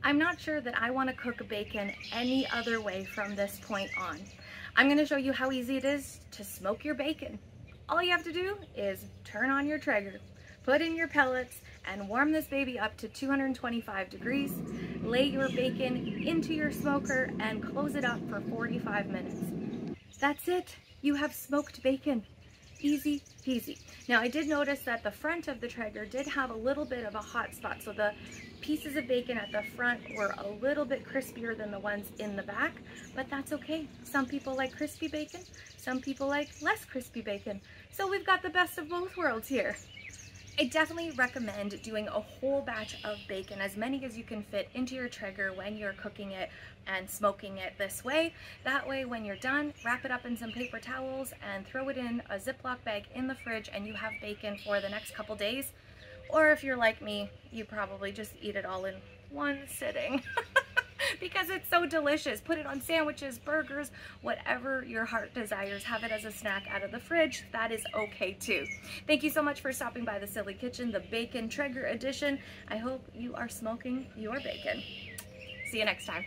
I'm not sure that I want to cook bacon any other way from this point on. I'm going to show you how easy it is to smoke your bacon. All you have to do is turn on your Traeger, put in your pellets, and warm this baby up to 225 degrees. Lay your bacon into your smoker and close it up for 45 minutes. That's it. You have smoked bacon. Easy peasy. Now I did notice that the front of the Traeger did have a little bit of a hot spot, so the pieces of bacon at the front were a little bit crispier than the ones in the back, but that's okay. Some people like crispy bacon, some people like less crispy bacon. So we've got the best of both worlds here. I definitely recommend doing a whole batch of bacon, as many as you can fit into your Traeger when you're cooking it and smoking it this way. That way when you're done, wrap it up in some paper towels and throw it in a Ziploc bag in the fridge and you have bacon for the next couple days. Or if you're like me, you probably just eat it all in one sitting. Because it's so delicious. Put it on sandwiches, burgers, whatever your heart desires. Have it as a snack out of the fridge. That is okay too. Thank you so much for stopping by the Silly Kitchen, the Bacon Traeger edition. I hope you are smoking your bacon. See you next time.